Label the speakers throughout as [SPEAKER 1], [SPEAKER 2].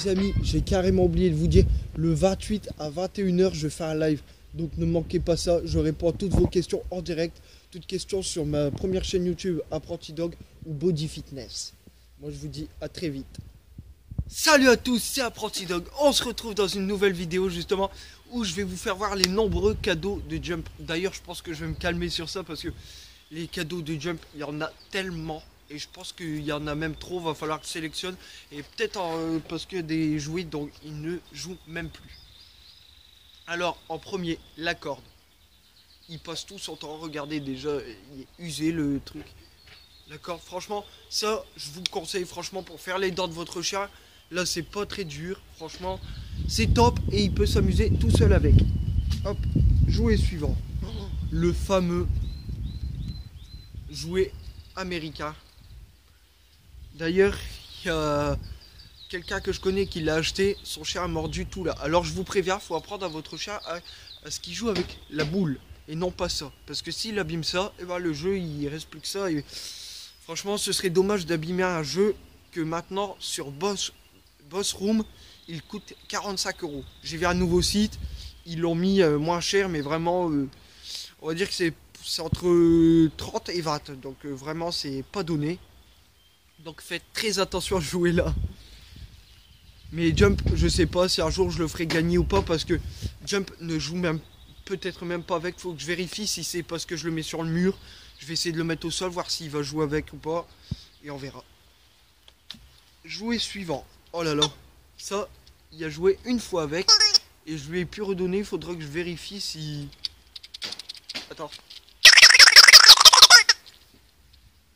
[SPEAKER 1] les amis, j'ai carrément oublié de vous dire, le 28 à 21 h, je fais un live. Donc ne manquez pas ça, je réponds à toutes vos questions en direct. Toutes questions sur ma première chaîne YouTube, Apprenti Dog ou Body Fitness. Moi je vous dis à très vite. Salut à tous, c'est Apprenti Dog. On se retrouve dans une nouvelle vidéo justement où je vais vous faire voir les nombreux cadeaux de Jump. D'ailleurs je pense que je vais me calmer sur ça parce que les cadeaux de Jump, il y en a tellement. Et je pense qu'il y en a même trop, va falloir que je sélectionne. Et peut-être parce que des jouets, donc ils ne jouent même plus. Alors en premier, la corde. Il passe tout son temps, regardez déjà, il est usé le truc. La corde, franchement, ça je vous le conseille franchement pour faire les dents de votre chien. Là c'est pas très dur, franchement, c'est top et il peut s'amuser tout seul avec. Hop, jouet suivant. Le fameux jouet américain. D'ailleurs, il y a quelqu'un que je connais qui l'a acheté, son chien a mordu tout là. Alors je vous préviens, il faut apprendre à votre chien à ce qu'il joue avec la boule et non pas ça. Parce que s'il abîme ça, et ben le jeu il reste plus que ça. Et franchement, ce serait dommage d'abîmer un jeu que maintenant sur Boss Room, il coûte 45 €. J'ai vu un nouveau site, ils l'ont mis moins cher, mais vraiment, on va dire que c'est entre 30 et 20. Donc vraiment, c'est pas donné. Donc faites très attention à jouer là. Mais Jump, je sais pas si un jour je le ferai gagner ou pas parce que Jump ne joue même peut-être même pas avec. Faut que je vérifie si c'est parce que je le mets sur le mur. Je vais essayer de le mettre au sol, voir s'il va jouer avec ou pas. Et on verra. Jouet suivant. Oh là là. Ça, il a joué une fois avec. Et je lui ai pu redonner. Il faudra que je vérifie si... Attends.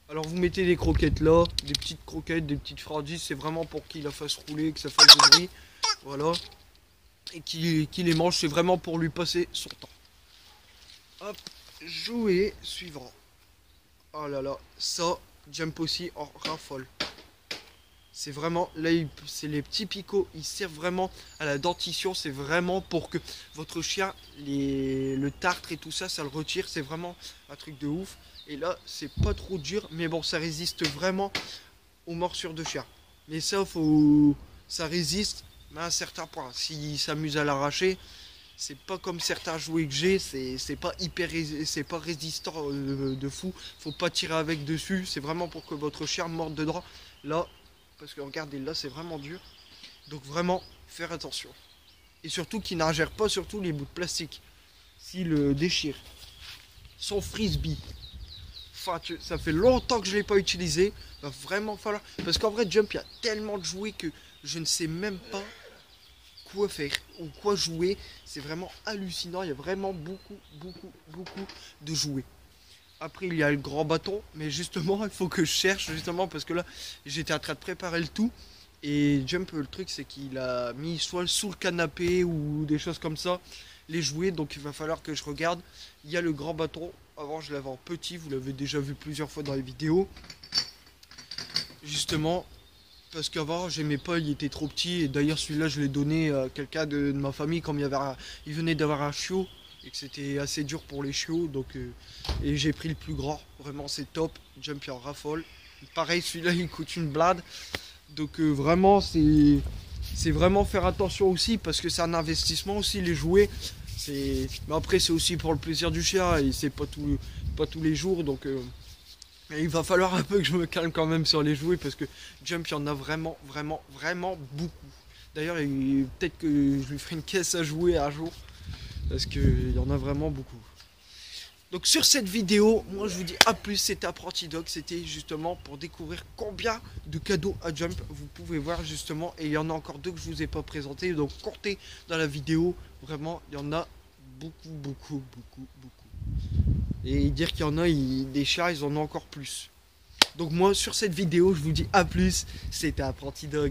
[SPEAKER 1] Alors vous mettez des croquettes là, des petites croquettes, des petites friandises, c'est vraiment pour qu'il la fasse rouler, que ça fasse du bruit, voilà. Et qu'il les mange, c'est vraiment pour lui passer son temps. Hop, jouet suivant. Oh là là, ça, Jump aussi en raffole. C'est vraiment, là c'est les petits picots, ils servent vraiment à la dentition, c'est vraiment pour que votre chien, le tartre et tout ça, ça le retire, c'est vraiment un truc de ouf. Et là, c'est pas trop dur, mais bon, ça résiste vraiment aux morsures de chien. Mais ça, ça résiste à un certain point. S'il s'amuse à l'arracher, c'est pas comme certains jouets que j'ai, c'est pas résistant de fou. Faut pas tirer avec dessus, c'est vraiment pour que votre chien morde dedans. Là, parce que regardez, là, c'est vraiment dur. Donc vraiment, faire attention. Et surtout qu'il n'ingère pas surtout les bouts de plastique. S'il le déchire. Son frisbee. Enfin, ça fait longtemps que je ne l'ai pas utilisé. Il va vraiment falloir... Parce qu'en vrai, Jump, il y a tellement de jouets que je ne sais même pas quoi faire ou quoi jouer. C'est vraiment hallucinant. Il y a vraiment beaucoup de jouets. Après, il y a le grand bâton. Mais justement, il faut que je cherche, justement, parce que là, j'étais en train de préparer le tout. Et Jump, le truc, c'est qu'il a mis soit sous le canapé ou des choses comme ça, les jouets. Donc, il va falloir que je regarde. Il y a le grand bâton. Avant, je l'avais en petit. Vous l'avez déjà vu plusieurs fois dans les vidéos. Justement, parce qu'avant, j'aimais pas, il était trop petit. Et d'ailleurs, celui-là, je l'ai donné à quelqu'un de ma famille, comme il venait d'avoir un chiot. Et que c'était assez dur pour les chiots. Donc, et j'ai pris le plus grand. Vraiment, c'est top. Jump en raffole. Pareil, celui-là, il coûte une blinde. Donc, vraiment, c'est vraiment faire attention aussi. Parce que c'est un investissement aussi, les jouets. Mais après c'est aussi pour le plaisir du chien et c'est pas tous les jours, donc il va falloir un peu que je me calme quand même sur les jouets parce que Jump, il y en a vraiment beaucoup. D'ailleurs peut-être que je lui ferai une caisse à jouer un jour parce qu'il y en a vraiment beaucoup. Donc sur cette vidéo, moi je vous dis à plus, c'était Apprenti Dog, c'était justement pour découvrir combien de cadeaux à Jump vous pouvez voir justement. Et il y en a encore deux que je vous ai pas présenté, donc comptez dans la vidéo, vraiment il y en a beaucoup. Et dire qu'il y en a, des chats, ils en ont encore plus. Donc moi sur cette vidéo, je vous dis à plus, c'était Apprenti Dog.